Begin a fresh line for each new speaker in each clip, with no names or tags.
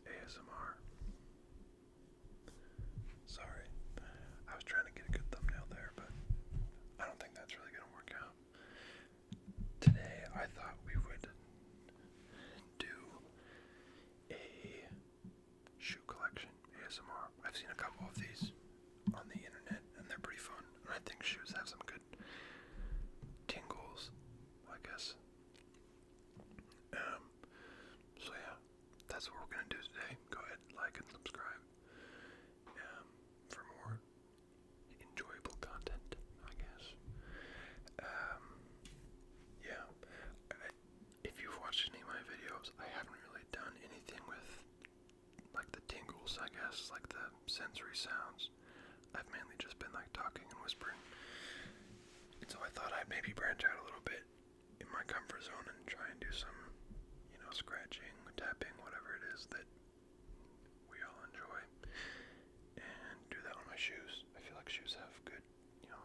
That's ASMR. Sorry. I was trying to get a good thumbnail there, but I don't think that's really going to work out. Today, I thought we would do a shoe collection ASMR. I've seen a couple of these on the internet, and they're pretty fun. And I think shoes have some good tingles, I guess. So yeah, that's what we're gonna do today. Go ahead, like and subscribe for more enjoyable content, I guess. Yeah, if you've watched any of my videos, I haven't really done anything with like the tingles, I guess, like the sensory sounds. I've mainly just been like talking and whispering. And so I thought I'd maybe branch out a little bit in my comfort zone and try and do some, scratching, tapping, whatever it is that we all enjoy, and do that on my shoes. I feel like shoes have good,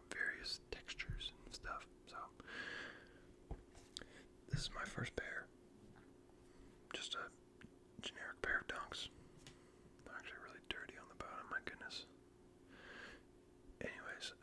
various textures and stuff. So this is my first pair. Just a generic pair of Dunks. They're actually really dirty on the bottom, my goodness. Anyways,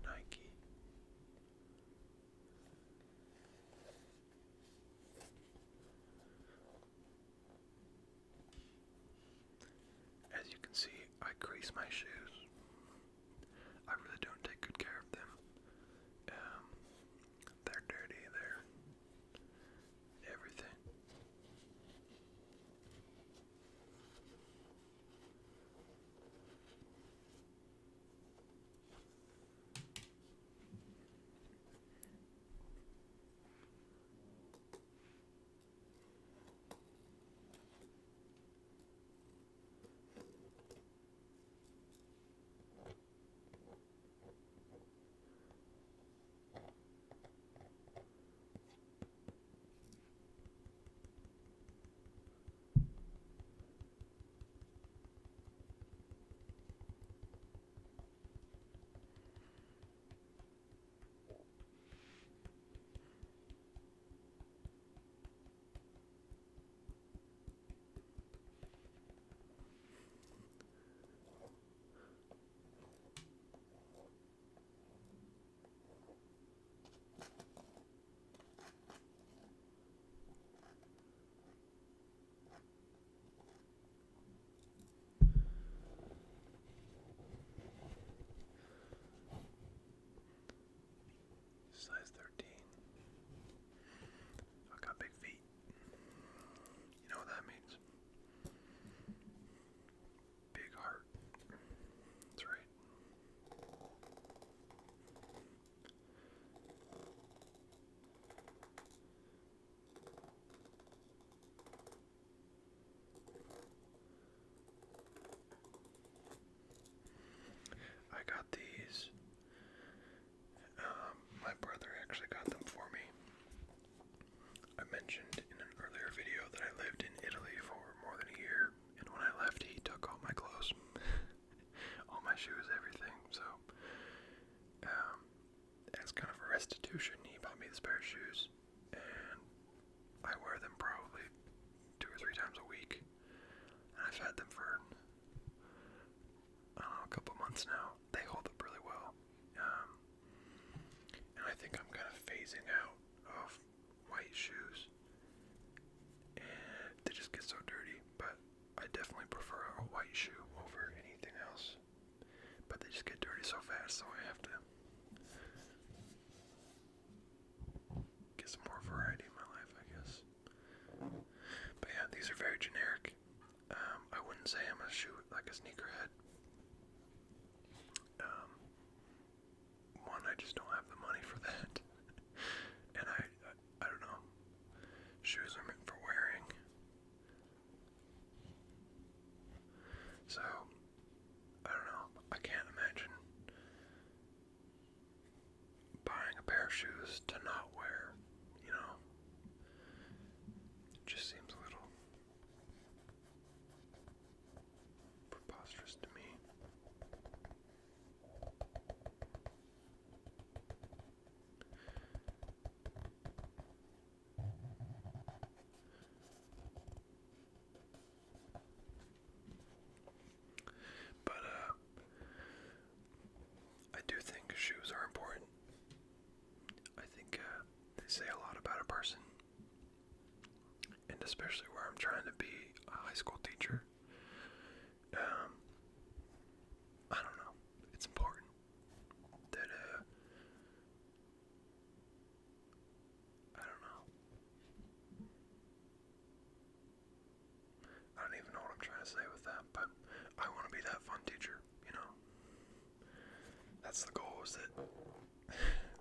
Nike. As you can see, I crease my shoes. I really don't take good care of them. They're dirty, they're everything. Size 13. I got big feet. You know what that means? Big heart. That's right. I got these. My brother actually got them for me. I mentioned in an earlier video that I lived in Italy for more than a year, and when I left, he took all my clothes, all my shoes, everything. So, as kind of a restitution, he bought me this pair of shoes, and I wear them probably 2 or 3 times a week. And I've had them for, I don't know, a couple months now. They hold up really well. And I think I'm kind of phasing out of white shoes. And they just get so dirty, but I definitely prefer a white shoe over anything else. But they just get dirty so fast, so I have to get some more variety in my life, I guess. But yeah, these are very generic. I wouldn't say I'm a shoe, like a sneakerhead. One, I just don't have the money for that. shoes to not wear, you know? It just seems a little preposterous to me. But I do think shoes are important. I think they say a lot about a person, and especially where I'm trying to be a high school teacher. I don't know. It's important that I don't know. I don't even know what I'm trying to say with that, but I want to be that fun teacher, you know? That's the goal, is that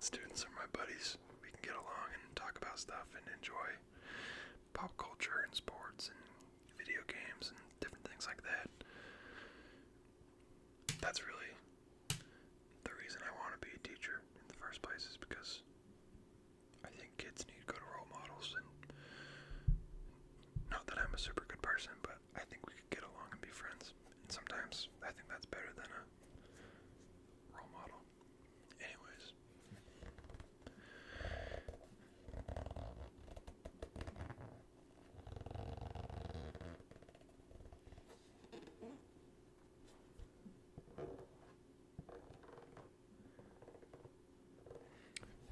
students are my buddies. We can get along and talk about stuff and enjoy pop culture and sports and video games and different things like that. That's really the reason I want to be a teacher in the first place, is because I think kids need good role models. And not that I'm a super good person, but I think we could get along and be friends. And sometimes I think that's better than a role model. Anyways.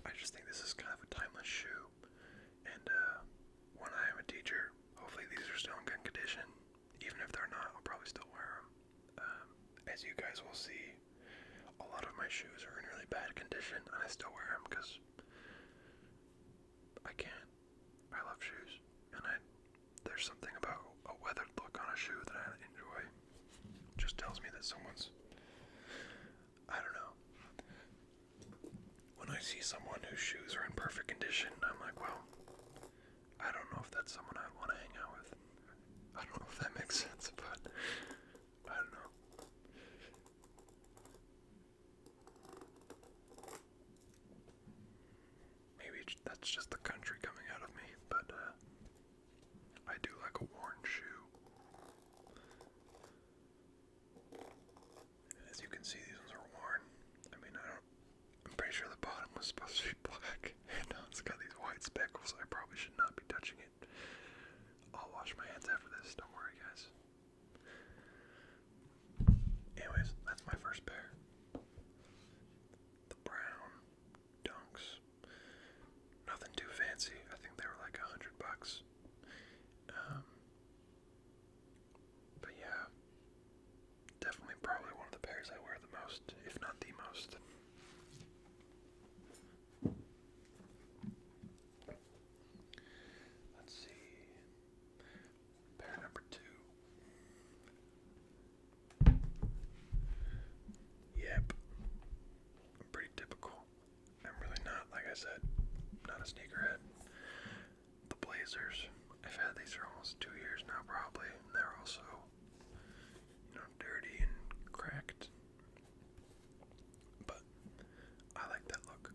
I just think this is kind of a timeless shoe. And when I am a teacher, hopefully these are still in good condition. Even if they're not, I'll probably still wear them. As you guys will see, a lot of my shoes are in really bad condition, and I still wear them because I can. I love shoes, and there's something about a weathered look on a shoe that I enjoy. It just tells me that someone's, I don't know. When I see someone whose shoes are in perfect condition, I'm like, well, I don't know if that's someone I want to hang out with. I don't know if that makes sense, but I don't know. Maybe that's just the country coming out of me, but I do like a worn shoe. As you can see, these ones are worn. I mean, I'm pretty sure the bottom was supposed to be black, and now it's got these white speckles. I probably should not be touching it. I'll wash my hands after this, don't worry, guys. Anyways, that's my first pair. The brown Dunks. Nothing too fancy. I think they were like $100. But yeah, definitely probably one of the pairs I wear the most, if not the most. Let's see. Pair number 2. Yep. I'm pretty typical. I'm really not, like I said, not a sneakerhead. The Blazers. I've had these for almost 2 years now, probably. And they're also, dirty and cracked. But I like that look.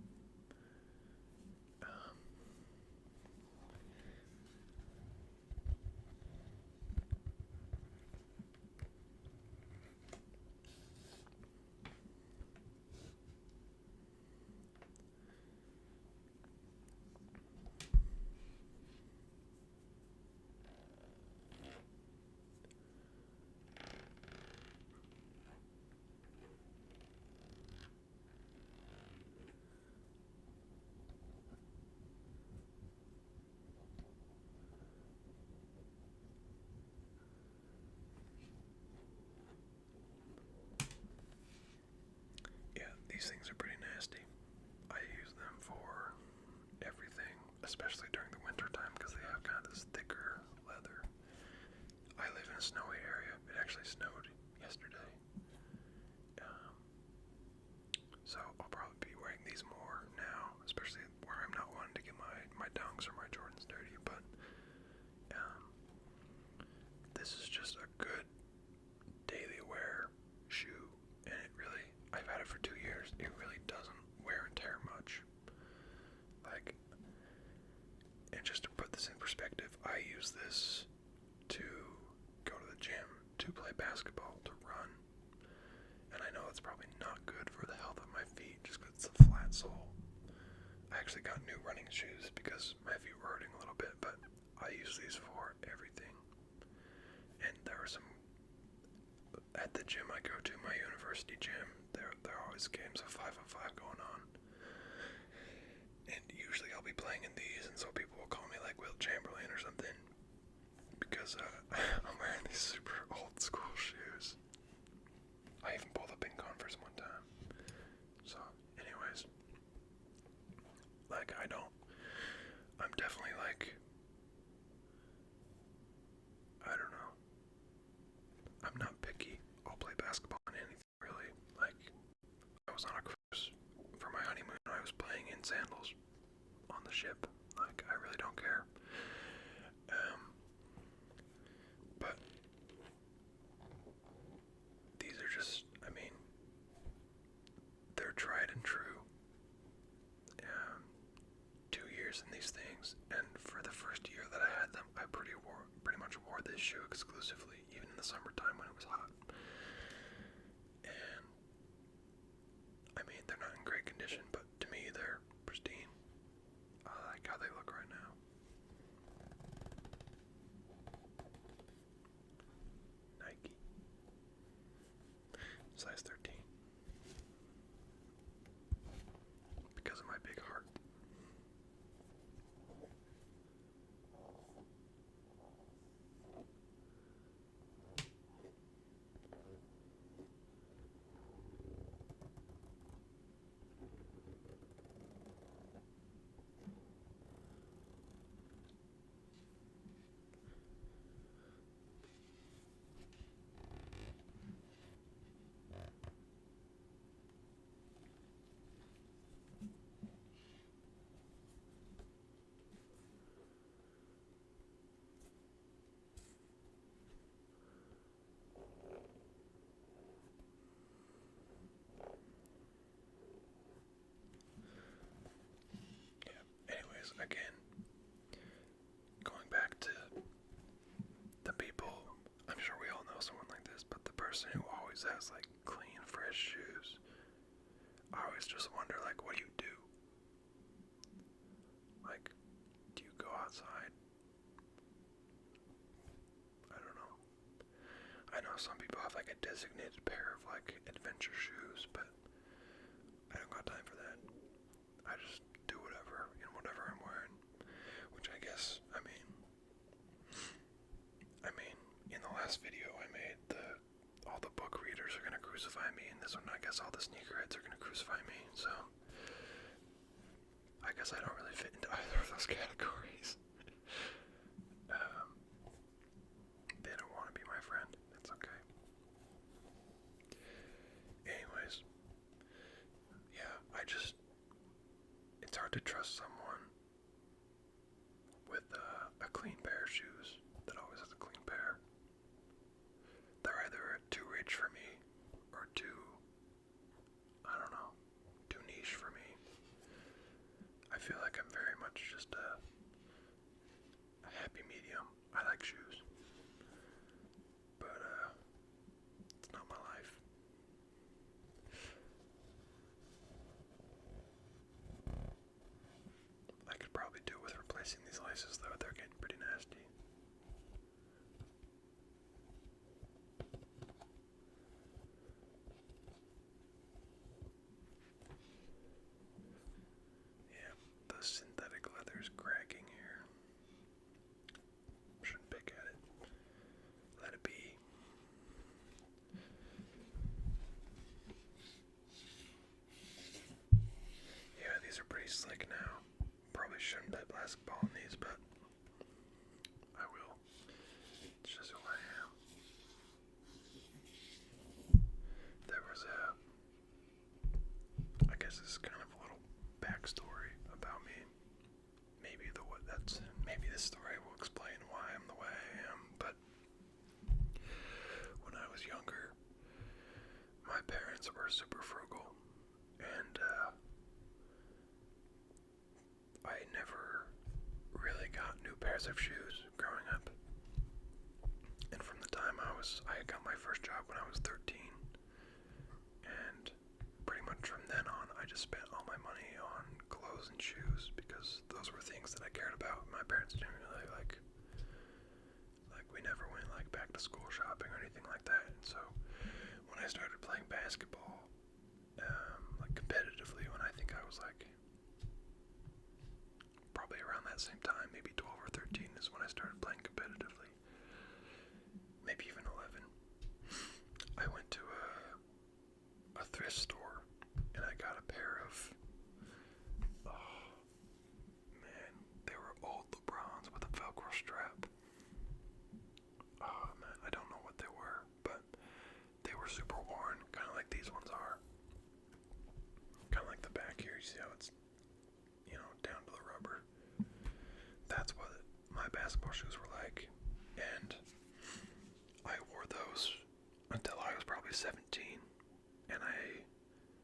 These things are pretty nasty. I use them for everything, especially during the winter time, because they have kind of this thicker leather. I live in a snowy area. It actually snowed yesterday. So I'll probably be wearing these more now, especially where I'm not wanting to get my Dunks or my Jordans dirty, but this is just a good daily wear shoe, and I've had it for 2 years. It really doesn't wear and tear much. sole. I actually got new running shoes because my feet were hurting a little bit, but I use these for everything. And there were some at the gym I go to, my university gym. There are always games of 5-on-5 going on, and usually I'll be playing in these, and so people will call me like Wilt Chamberlain or something because I'm wearing these super old school shoes. I even pulled up in Converse one time. So, anyways, like I'm definitely like, I don't know. I'm not picky. I'll play basketball in anything really. Like, I was on a cruise for my honeymoon. I was playing in sandals on the ship. Like, I really don't care. But these are just, I mean, they're tried and true. 2 years in these things, and for the first year that I had them, I pretty much wore this shoe exclusively, even in the summertime when it was hot. And I mean, they're not in great condition, but to me, they're pristine. I like how they look right now. Nike. Size 13. Because of my big heart. Anyways, again, going back to the people, I'm sure we all know someone like this, but the person who always has like clean, fresh shoes, I always just wonder, like, what do you do? Like, do you go outside? I don't know. I know some people have like a designated pair of like adventure shoes, but I don't got time for that. I just do whatever in whatever I'm wearing, which I guess, I mean, in the last video I made, all the book readers are gonna crucify me, and this one I guess all the sneakerheads are gonna crucify me, so I guess I don't really fit into either of those categories. They don't want to be my friend. It's okay. Anyways, yeah, it's hard to trust someone with a clean pair of shoes that always has a clean pair. They're either too rich for me or too, I don't know, too niche for me. I feel like I'm very much just a happy medium. I like shoes, but it's not my life. I could probably do with replacing these laces though, they're getting pretty nasty. Yeah, the synthetic leather is cracking here. Shouldn't pick at it. Let it be. Yeah, these are pretty slick now. Probably shouldn't play basketball in these, but I will. It's just who I am. There was I guess this is kind of a little backstory about me. Maybe this story will explain why I'm the way I am, but when I was younger, my parents were super frugal, and I never really got new pairs of shoes growing up. And from the time I got my first job when I was 13, and pretty much from then on, I just spent all my money parents didn't really we never went like back to school shopping or anything like that. And so when I started playing basketball, like competitively, when I think I was like probably around that same time, maybe 12 or 13 is when I started playing competitively. Maybe even 11. I went to a thrift store and I got a pair of, oh man, they were old LeBrons with a Velcro strap. Oh man, I don't know what they were, but they were super worn, kind of like these ones are. Kind of like the back here, you see how it's, down to the rubber. That's what my basketball shoes were like, and I wore those until I was probably 17, and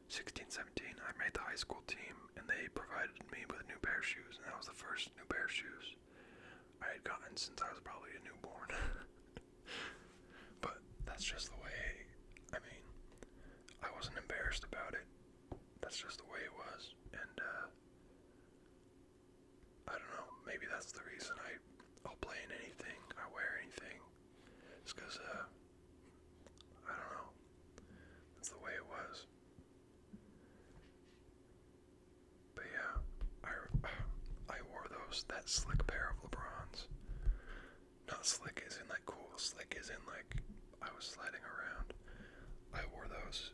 16, 17, I made the high school team, and they provided me with a new pair of shoes, and that was the first new pair of shoes I had gotten since I was probably a newborn. But that's just the way, I wasn't embarrassed about it. That's just the way it was, and I don't know, maybe that's the reason I'll play in anything, I wear anything. It's because, I don't know, that's the way it was. But yeah, I wore that slick pair of LeBrons. Not slick as in like cool, slick as in like I was sliding around. I wore those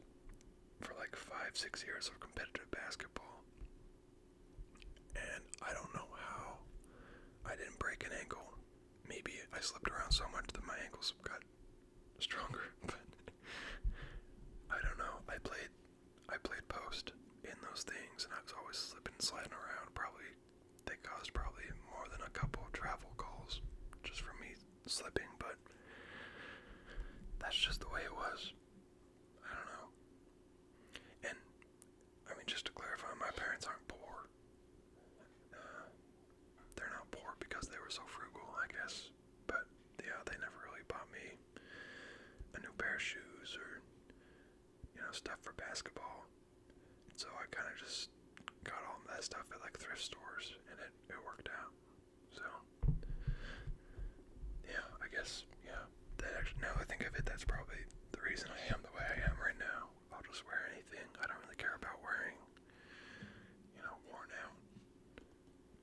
for like 5-6 years of competitive basketball. And I don't know how I didn't break an ankle. Maybe I slipped around so much that my ankles got stronger, but I don't know. I played post in those things, and I was always slipping and sliding around. They caused more than a couple of travel calls just from me slipping, but that's just the way it was. I don't know. And just to clarify, my parents aren't poor. They're not poor because they were so frugal, I guess. But yeah, they never really bought me a new pair of shoes or stuff for basketball. So I kind of just got all that stuff at like thrift stores, and it worked out. So yeah, I guess, yeah, that actually, now I think of it, that's probably the reason I am the way I am right now. I'll just wear anything. I don't really care about wearing worn out,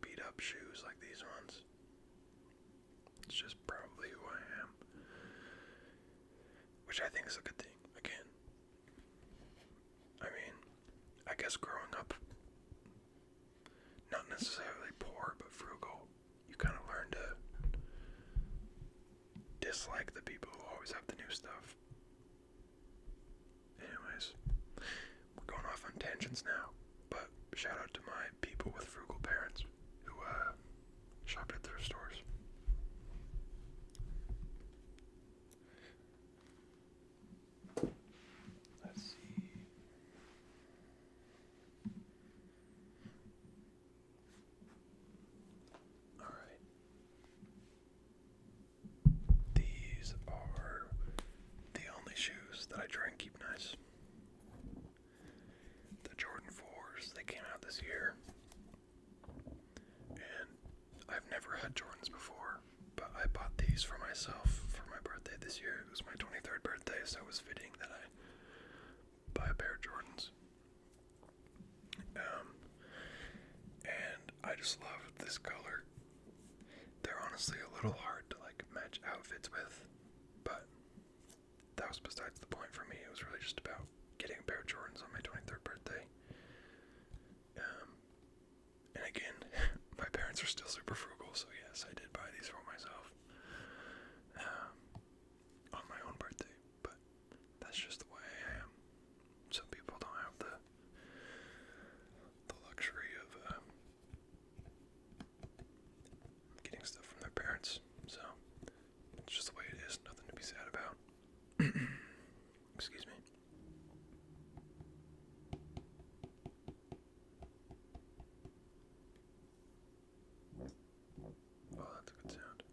beat up shoes like these ones. It's just probably who I am, which I think is a good thing. Again, I guess growing up, not necessarily poor, but frugal, you kind of learn to dislike the people who always have the new stuff. Anyways, we're going off on tangents now, but shout out to my people with frugal parents who shopped at thrift stores. Let's see. Alright. These are the only shoes that I try and keep nice. The Jordan 4s, they came out this year. And I've never had Jordans before, but I bought these for myself for my birthday this year. It was my 23rd birthday, so it was fitting that I buy a pair of Jordans. And I just love this color. They're honestly a little hard to match outfits with, but that was besides the point for me. It was really just about getting a pair of Jordans on my 23rd birthday. And again, my parents are still super frugal, so yes, I did buy these for myself on my own birthday, but that's just the way I am. Some people don't have the luxury of getting stuff from their parents, so it's just the way it is. Nothing to be sad about. Excuse me. Oh, that's a good sound.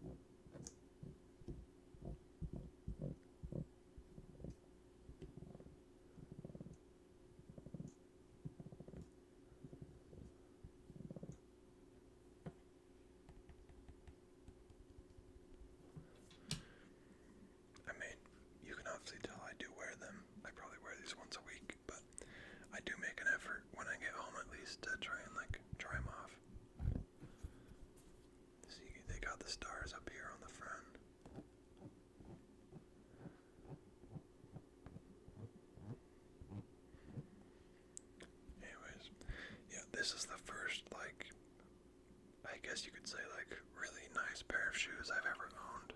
to try and like dry them off. See, they got the stars up here on the front. Anyways, yeah, this is the first, like, I guess you could say, like, really nice pair of shoes I've ever owned.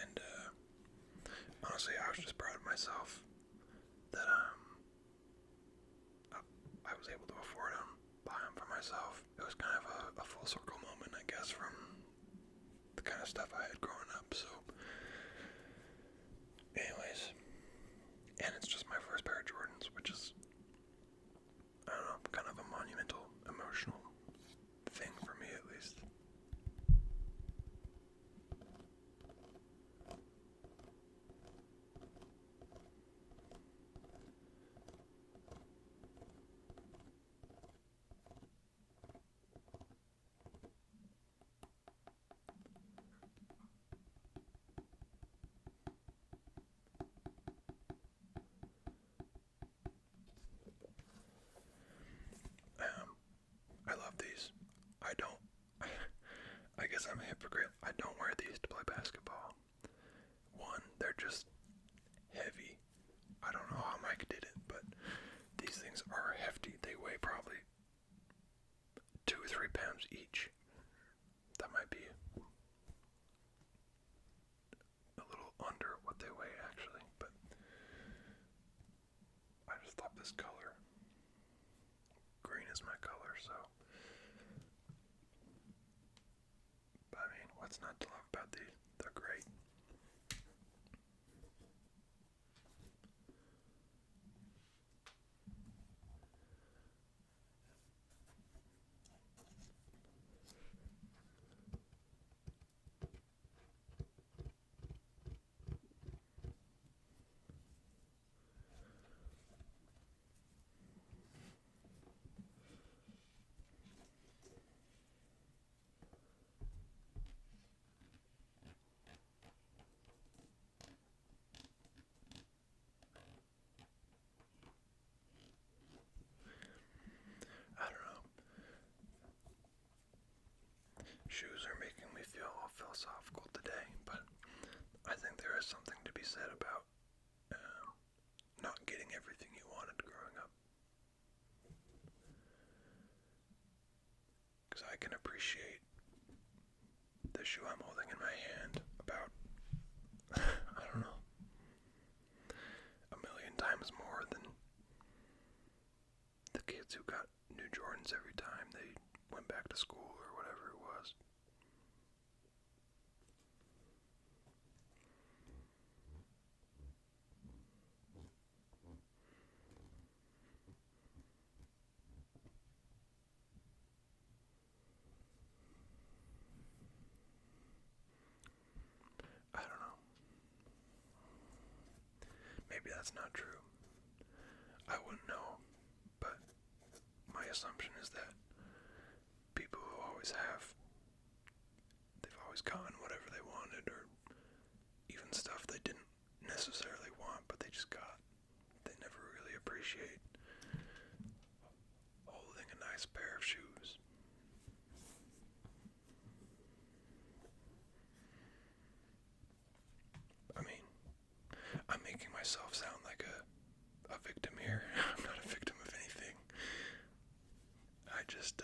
And, honestly, I was just proud of myself that, I was able to afford them, buy them for myself. It was kind of a full circle moment, I guess, from the kind of stuff I had growing up, so. Anyways, and it's just my first pair of Jordans, which is, I don't know, kind of a monumental, emotional thing for me, at least. I love these. I don't, I guess I'm a hypocrite. I don't wear these to play basketball. One, they're just heavy. I don't know how Mike did it, but these things are hefty. They weigh probably 2 or 3 pounds each. That might be a little under what they weigh actually, but I just love this color. Green is my color, so. But I mean, what's not to love about these? They're great. I don't know. Shoes are making me feel all philosophical today, but I think there is something to be said about not getting everything you wanted growing up. Because I can appreciate the shoe I'm holding in my hand about, I don't know, 1,000,000 times more than the kids who got new Jordans every time they went back to school or whatever it was. I don't know. Maybe that's not true. I wouldn't know, but my assumption is that people who always have, they've always gotten whatever they wanted, or even stuff they didn't necessarily want, but they just got. They never really appreciate holding a nice pair of shoes. I mean, I'm making myself sound like a victim here. I'm not a victim of anything. I just,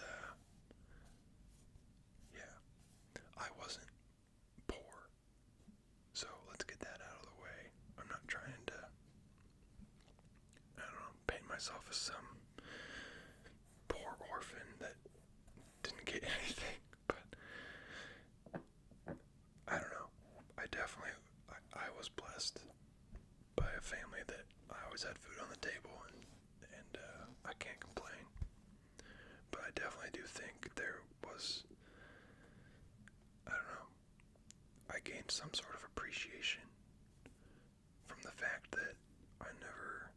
yeah, I wasn't poor. So let's get that out of the way. I'm not trying to, I don't know, paint myself as some poor orphan that didn't get anything, but I don't know. I was blessed by a family that I always had food on the table, and I can't complain. But I definitely do think there was, I don't know, I gained some sort of appreciation from the fact that I never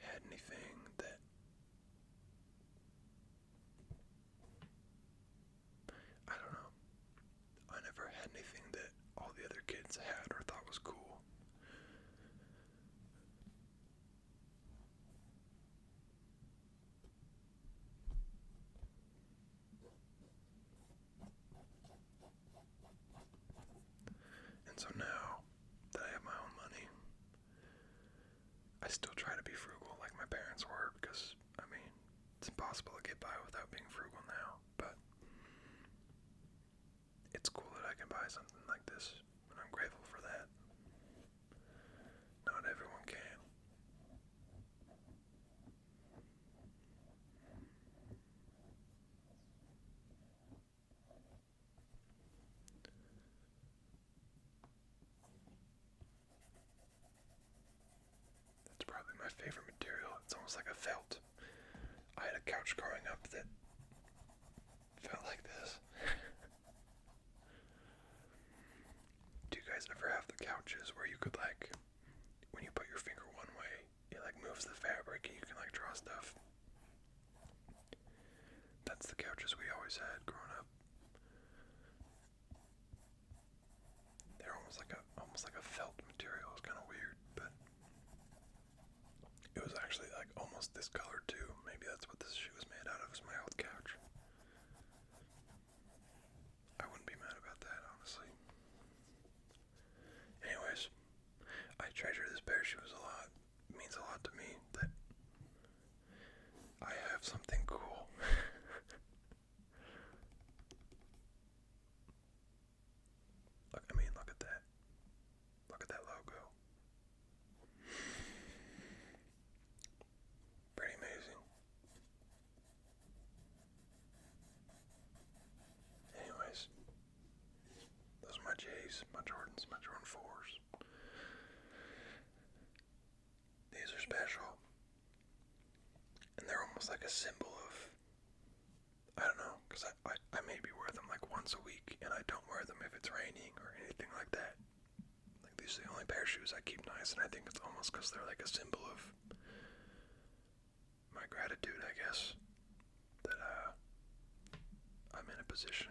had anything that it's impossible to get by without being frugal now, but it's cool that I can buy something like this, and I'm grateful for that. Not everyone can. That's probably my favorite material. It's almost like a felt. I had a couch growing up that felt like this. Do you guys ever have the couches where you could like, when you put your finger one way, it like moves the fabric and you can like draw stuff? That's the couches we always had growing up. They're almost like a felt material. It's kind of weird, but it was actually like almost this color too. Maybe that's what this shoe was made out of. Is my old couch. I wouldn't be mad about that, honestly. Anyways, I treasure this pair of shoes a lot. It means a lot to me that I have something cool. Look at that. Look at that logo. Pretty amazing. Anyways, those are my J's, my Jordans, my Jordan 4s. These are special. And they're almost like a symbol of, I don't know, because I maybe wear them like once a week, and I don't wear them if it's raining or anything like that. Like, these are the only pair of shoes I keep nice, and I think it's almost because they're like a symbol of my gratitude, I guess, that I'm in a position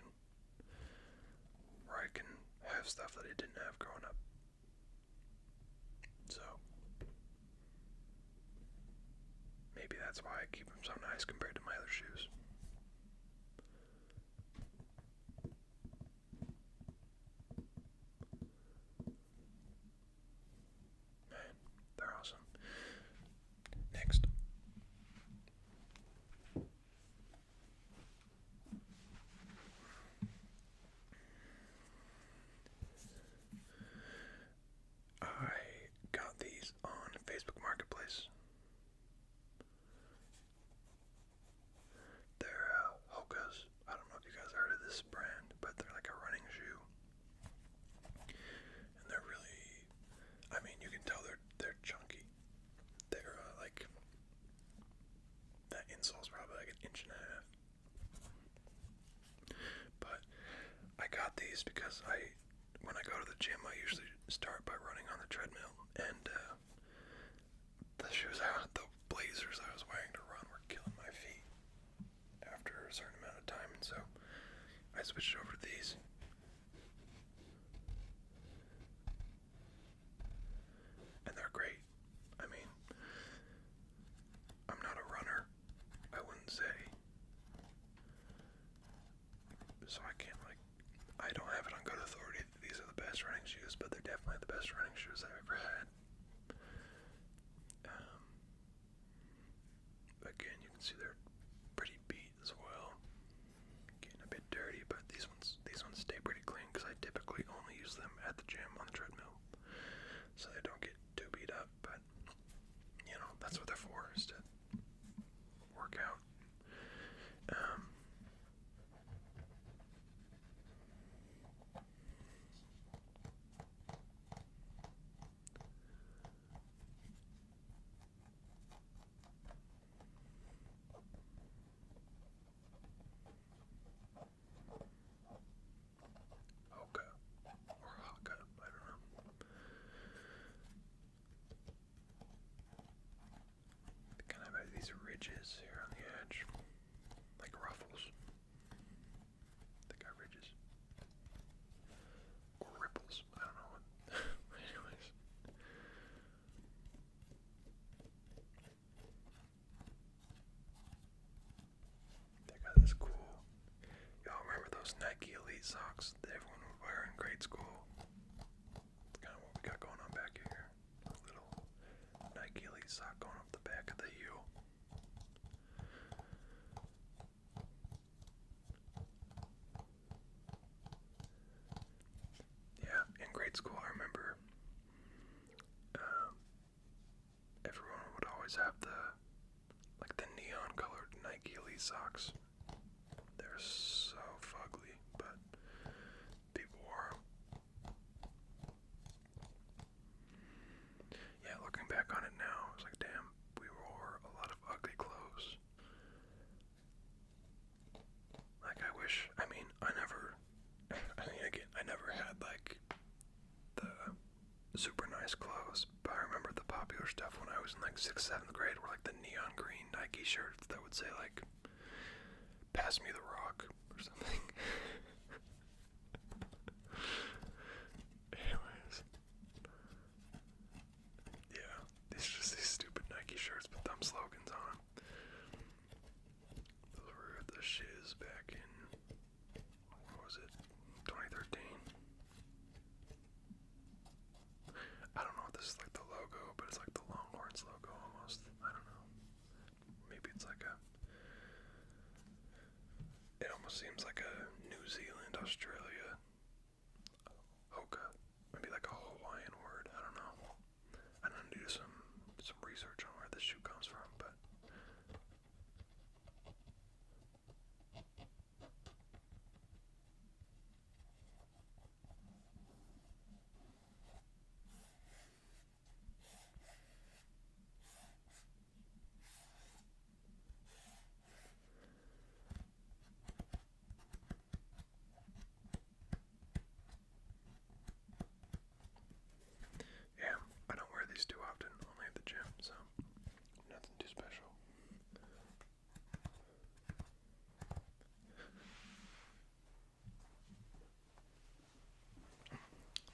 where I can have stuff that I didn't have growing up. So maybe that's why I keep them so nice compared to my other shoes. Man, they're awesome. Next. I got these on Facebook Marketplace. They're Hokas. I don't know if you guys heard of this brand, but they're like a running shoe. And they're really, you can tell they're chunky. They're like, that insole's probably like an inch and a half. But I got these because when I go to the gym, I usually start by running on the treadmill, and the blazers I was wearing to run were killing my feet after a certain amount of time, and so I switched over to these. And they're great. I'm not a runner, I wouldn't say, so I don't have it on good authority that these are the best running shoes, but they're definitely the best running shoes I've ever had. Again, you can see they're pretty beat as well, getting a bit dirty, but these ones stay pretty clean because I typically only use them at the gym on the treadmill, so they don't get too beat up. But that's what they're for, is to work out. Hoka or Hoka, I don't know. They kind of have these ridges here on the edge, like ruffles. They got ridges. Or ripples, I don't know what. Anyways. They got this cool, y'all remember those Nike Elite socks that everyone would wear in grade school? It's kind of what we got going on back here. A little Nike Elite sock going up the back of the heel. always have the neon colored Nike Elite socks. They're so fugly, but people wore them. Yeah, looking back on it now, I was like, damn, we wore a lot of ugly clothes. Like, I never had, like, the super nice clothes, but I remember the popular stuff when I was in, like, 6th, 7th grade were, like, the neon green Nike shirts that would say, like, pass me the rock, or something. Anyways. Yeah, these stupid Nike shirts with dumb slogans on them. Those were the shiz back in, what was it, 2013? I don't know if this is like the logo, but it's like the Longhorns logo almost. I don't know. Maybe it's like it almost seems like a New Zealand, Australia, Hoka. Maybe like a Hawaiian word. I don't know. I need to do some research on where this shoe comes from, but yeah, I don't wear these too often, only at the gym, so nothing too special.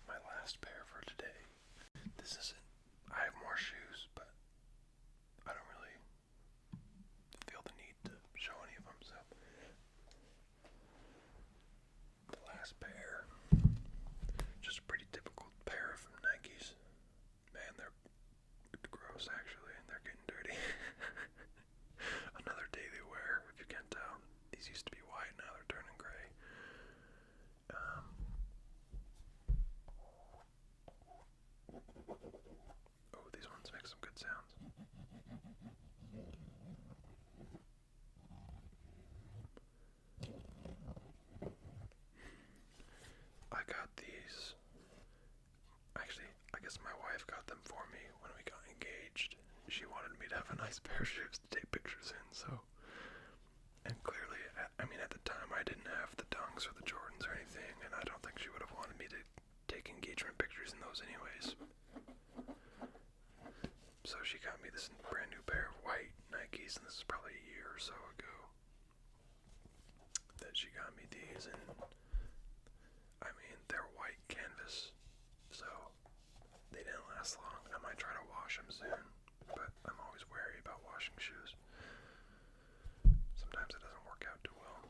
My last pair for today. This isn't, I have more shoes, but I don't really feel the need to show any of them, so the last pair, just a pretty typical pair of Nikes. Man, they're gross actually, and they're getting dirty. Another daily wear, if you can't tell. These used to be white, now they're turning gray. Oh, these ones make some good sounds. I got these. Actually, I guess my wife got them for me when we got engaged. She wanted me to have a nice pair of shoes to take pictures in, so. And clearly, I mean, at the time I didn't have the Dunks or the Jordans or anything, and I don't think she would have wanted me to take engagement pictures in those anyways. So she got me this brand new pair of white Nikes, and this is probably a year or so ago that she got me these, and I mean, they're white canvas, so they didn't last long. I might try to wash them soon, but I'm always wary about washing shoes. Sometimes it doesn't work out too well.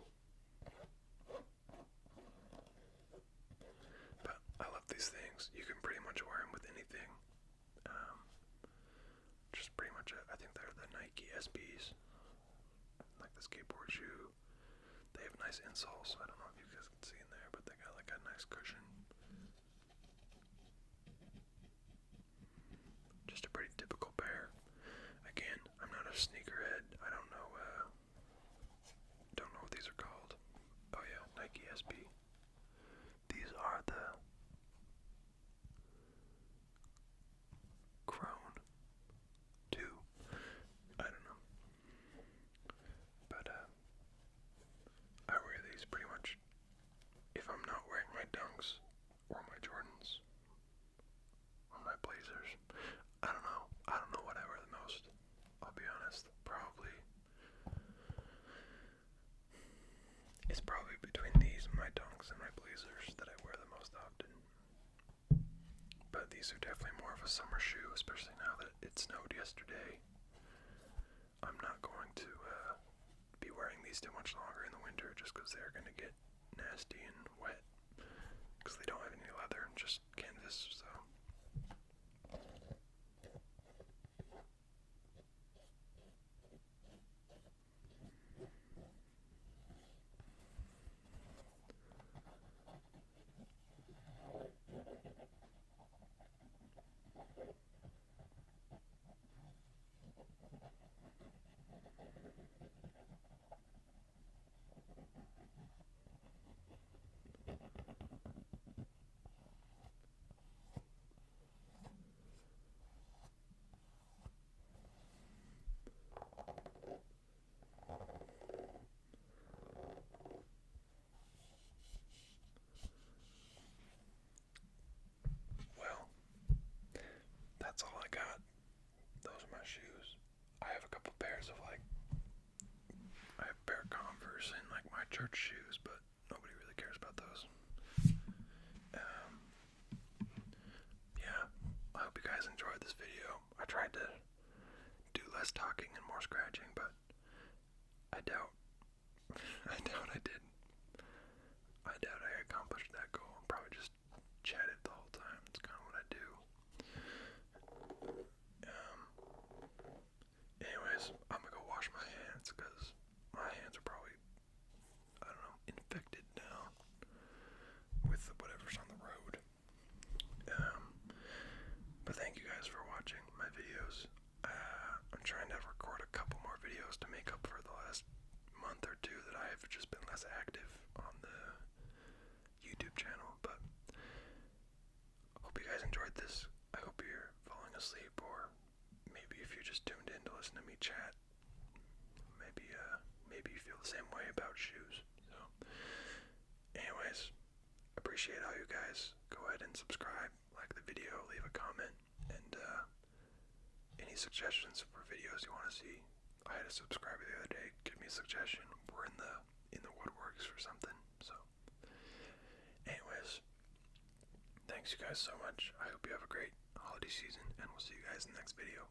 But I love these things. You can pretty much wear them with anything. Just pretty much, I think they're the Nike SBs, like the skateboard shoe. They have nice insoles. I don't know if you guys can see in there, but they got like a nice cushion. Just a pretty typical pair. Again, I'm not a sneakerhead. I don't know what these are called. Oh yeah, Nike SB. These are the Crone 2. I don't know. But I wear these pretty much if I'm not wearing my Dunks or my Jordans or my Blazers. I don't know. I don't know what I wear the most. I'll be honest. It's probably between these and my Dunks and my Blazers that I wear the most often. But these are definitely more of a summer shoe, especially now that it snowed yesterday. I'm not going to be wearing these too much longer in the winter just because they're going to get nasty and wet because they don't have any leather, just canvas, so. church shoes, but nobody really cares about those. Yeah, I hope you guys enjoyed this video. I tried to do less talking and more scratching, but I doubt I did. I doubt I accomplished that goal. Probably just chatted the whole time. It's kind of what I do. Anyways, I'm gonna go wash my hands because my hands are probably, I don't know, infected now with whatever's on the road. But thank you guys for watching my videos. I'm trying to record a couple more videos to make up for the last month or two that I have just been less active on the YouTube channel. But hope you guys enjoyed this. I hope you're falling asleep, or maybe if you just tuned in to listen to me chat, maybe you feel the same way about shoes. So, anyways, appreciate all you guys. Go ahead and subscribe, like the video, leave a comment, and any suggestions for videos you want to see. I had a subscriber the other day give me a suggestion. We're in the woodworks for something. So, anyways, thanks you guys so much. I hope you have a great holiday season, and we'll see you guys in the next video.